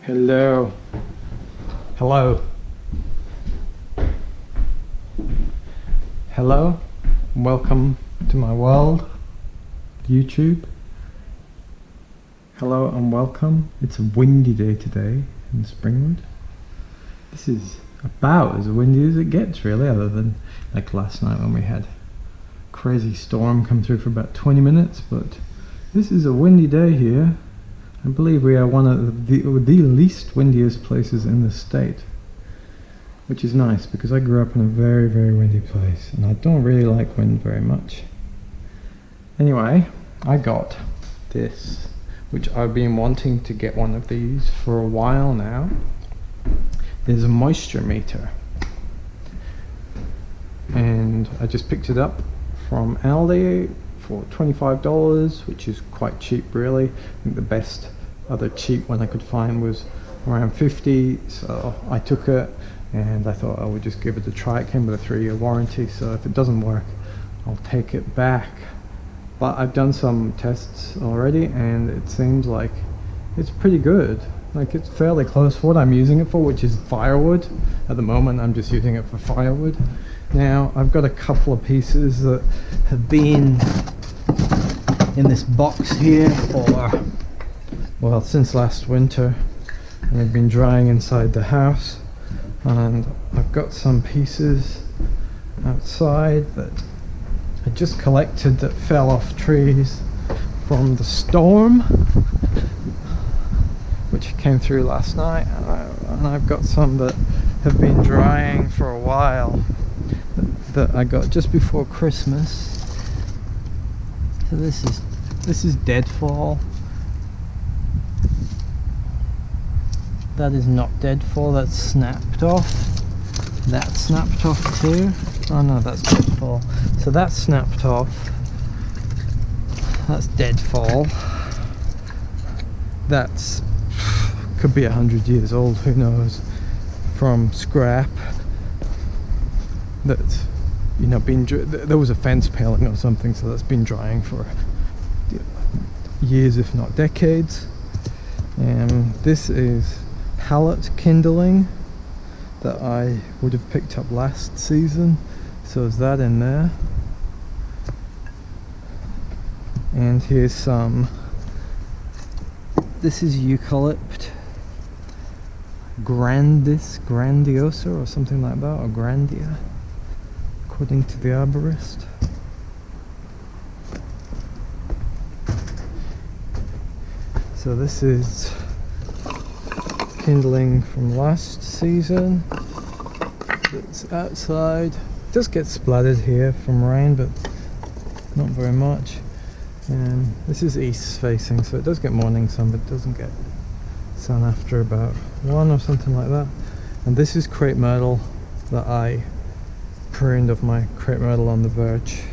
Hello. Hello. Hello. Welcome to my world, YouTube. Hello and welcome. It's a windy day today in Springwood. This is about as windy as it gets, really, other than like last night when we had a crazy storm come through for about 20 minutes. But this is a windy day here. I believe we are one of the least windiest places in the state, which is nice because I grew up in a very, very windy place and I don't really like wind very much. Anyway, I got this, which I've been wanting to get one of these for a while now. There's a moisture meter, and I just picked it up from Aldi for $25, which is quite cheap, really. I think the best other cheap one I could find was around 50, so I took it and I thought I would just give it a try. It came with a 3-year warranty, so if it doesn't work I'll take it back. But I've done some tests already and it seems like it's pretty good. Like, it's fairly close for what I'm using it for, which is firewood. At the moment I'm just using it for firewood. Now I've got a couple of pieces that have been in this box here for, well, since last winter, and they've been drying inside the house. And I've got some pieces outside that I just collected that fell off trees from the storm, which came through last night, and I've got some that have been drying for a while that I got just before Christmas. So this is deadfall. That is not deadfall, that's snapped off. That snapped off too. Oh no, that's deadfall. So that's snapped off. That's deadfall. That's could be 100 years old, who knows, from scrap that's, you know, been there was a fence paling or something, so that's been drying for years, if not decades. This is pallet kindling that I would have picked up last season, so is that in there. And here's some, this is eucalypt grandiosa or something like that, or grandia, according to the arborist. So this is kindling from last season. It's outside. It does get splattered here from rain, but not very much. And this is east facing, so it does get morning sun, but it doesn't get sun after about 1 or something like that. And this is crepe myrtle that I pruned of my crepe myrtle on the verge.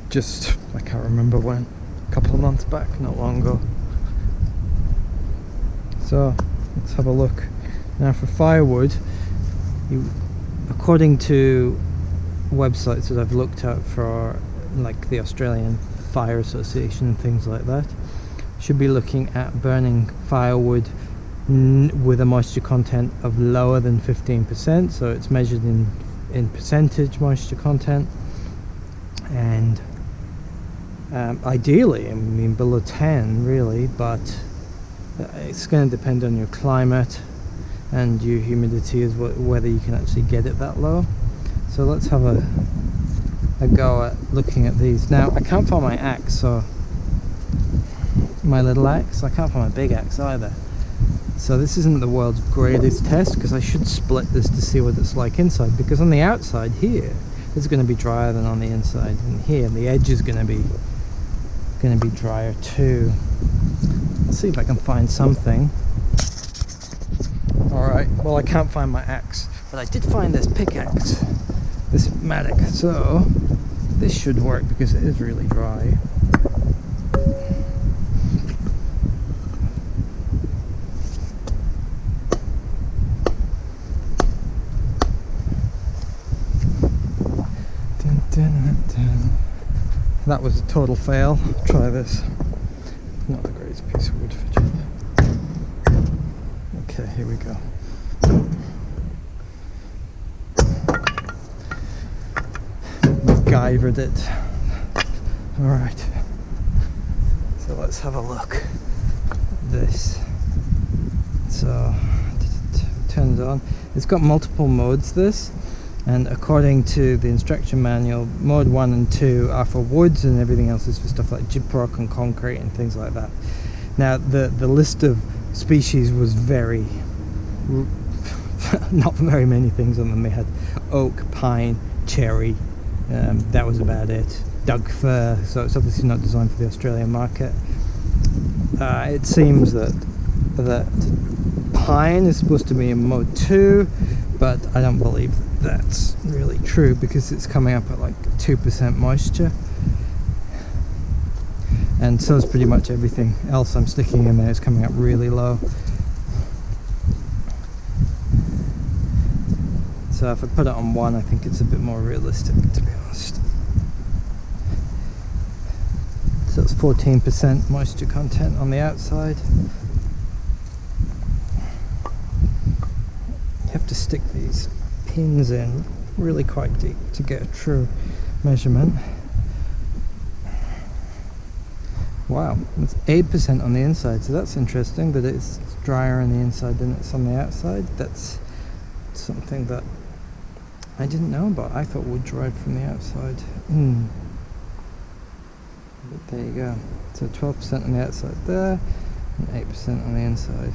Just, I can't remember when, a couple of months back, not long ago. So let's have a look. Now for firewood, according to websites that I've looked at for like the Australian Fire Association and things like that, should be looking at burning firewood with a moisture content of lower than 15%, so it's measured in percentage moisture content, and ideally, I mean, below 10 really, but it's going to depend on your climate and your humidity as whether you can actually get it that low. So let's have a go at looking at these. Now I can't find my axe, so my little axe, I can't find my big axe either. So this isn't the world's greatest test, because I should split this to see what it's like inside, because on the outside here it's going to be drier than on the inside, and here the edge is going to be drier too. Let's see if I can find something. Alright, well, I can't find my axe, but I did find this pickaxe, this mattock, so this should work because it is really dry. That was a total fail. Try this. Not the greatest piece of wood for Okay, here we go. MacGyvered it. Alright, so let's have a look at this. So, turn it on. It's got multiple modes, this, and according to the instruction manual, mode 1 and 2 are for woods and everything else is for stuff like gyprock and concrete and things like that. Now, the list of species was very not very many things on them. They had oak, pine, cherry, that was about it. Doug fir, so it's obviously not designed for the Australian market. It seems that pine is supposed to be in mode 2, but I don't believe that's really true because it's coming up at like 2% moisture. And so is pretty much everything else I'm sticking in there. It's coming up really low. So if I put it on 1, I think it's a bit more realistic, to be honest. So it's 14% moisture content on the outside. You have to stick these pins in really quite deep to get a true measurement. Wow, it's 8% on the inside, so that's interesting that it's drier on the inside than it's on the outside. That's something that I didn't know about. I thought wood dried from the outside. But there you go. So 12% on the outside there, and 8% on the inside.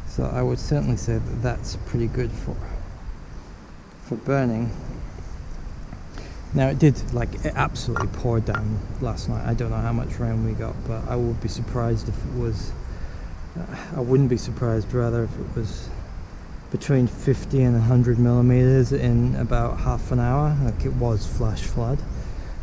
So I would certainly say that that's pretty good for burning. Now it absolutely poured down last night. I don't know how much rain we got, but I would be surprised if it was, I wouldn't be surprised rather if it was between 50 and 100 millimeters in about half an hour. Like, it was flash flood.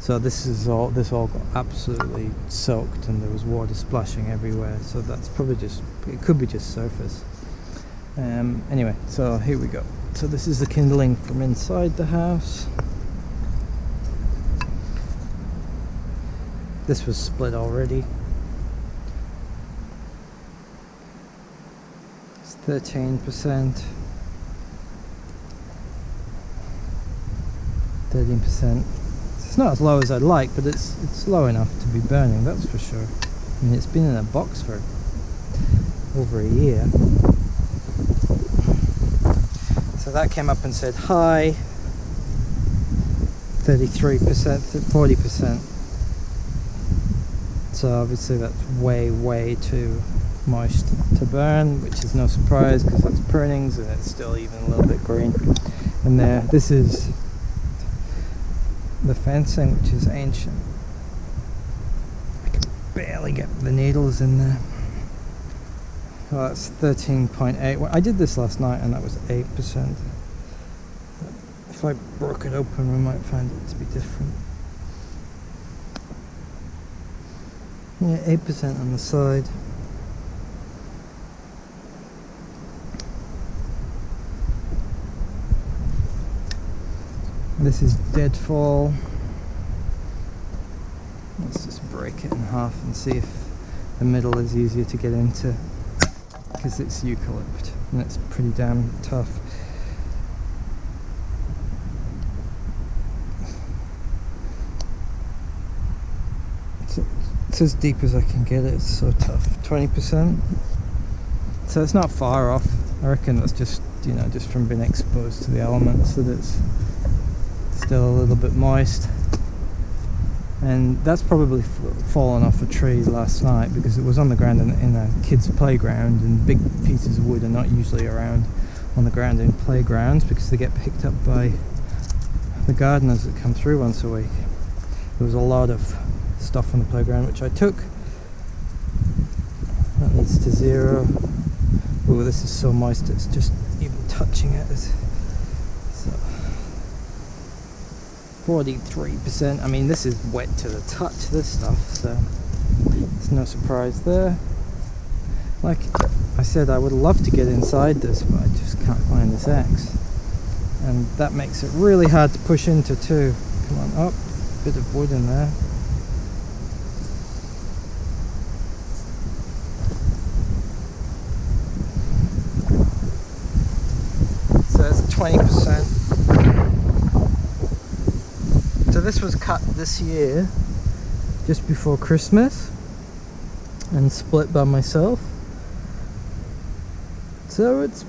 So this all got absolutely soaked and there was water splashing everywhere. So that's probably it could be just surface. Anyway, so here we go. So this is the kindling from inside the house. This was split already. It's 13%. 13%. It's not as low as I'd like, but it's low enough to be burning, that's for sure. I mean, it's been in a box for over a year. So that came up and said hi. 33%, 40%. So obviously that's way too moist to burn, which is no surprise because that's prunings and it's still even a little bit green. And this is the fencing, which is ancient. I can barely get the needles in there. Well, that's 13.8. Well, I did this last night and that was 8%. If I broke it open, we might find it to be different. Yeah, 8% on the side. This is deadfall. Let's just break it in half and see if the middle is easier to get into, because it's eucalypt and it's pretty damn tough. It's as deep as I can get it. It's so tough. 20%. So it's not far off. I reckon that's just, just from being exposed to the elements, that it's still a little bit moist. And that's probably fallen off a tree last night because it was on the ground in a kid's playground, and big pieces of wood are not usually around on the ground in playgrounds because they get picked up by the gardeners that come through once a week. There was a lot of stuff on the playground which I took. That leads to 0. Oh, this is so moist it's just even touching it. So 43%. I mean, this is wet to the touch, this stuff, so it's no surprise there. Like I said, I would love to get inside this, but I just can't find this axe, and that makes it really hard to push into too. Come on up, bit of wood in there. 20%. So this was cut this year, just before Christmas, and split by myself. So it's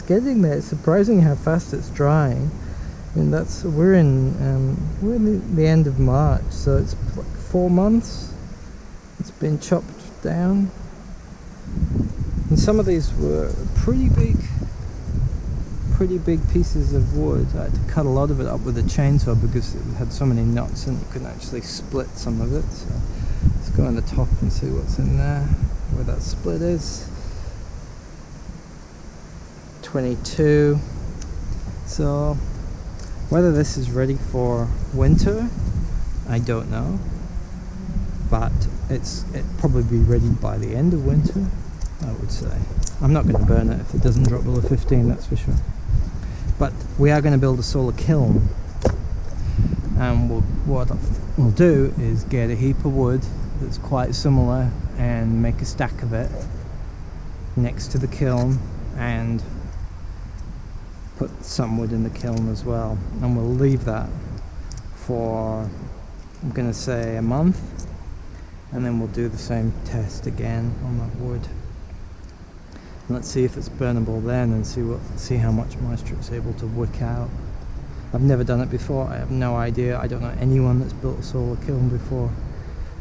getting there. It's surprising how fast it's drying. And we're in the end of March, so it's like 4 months. It's been chopped down, and some of these were pretty big pieces of wood. I had to cut a lot of it up with a chainsaw because it had so many knots and you couldn't actually split some of it. So let's go on the top and see what's in there, where that split is. 22. So whether this is ready for winter, I don't know, but it'd probably be ready by the end of winter, I would say. I'm not going to burn it if it doesn't drop below 15, that's for sure. But we are going to build a solar kiln, and what we'll do is get a heap of wood that's quite similar and make a stack of it next to the kiln, and put some wood in the kiln as well, and we'll leave that for, I'm going to say, a month, and then we'll do the same test again on that wood. Let's see if it's burnable then, and see how much moisture it's able to wick out. I've never done it before. I have no idea. I don't know anyone that's built a solar kiln before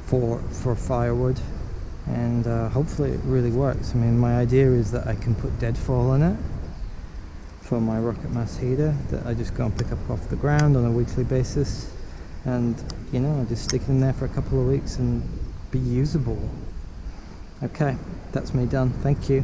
for firewood, and hopefully it really works. I mean, my idea is that I can put deadfall in it for my rocket mass heater that I just go and pick up off the ground on a weekly basis, and you know, I just stick it in there for a couple of weeks and be usable. Okay, that's me done. Thank you.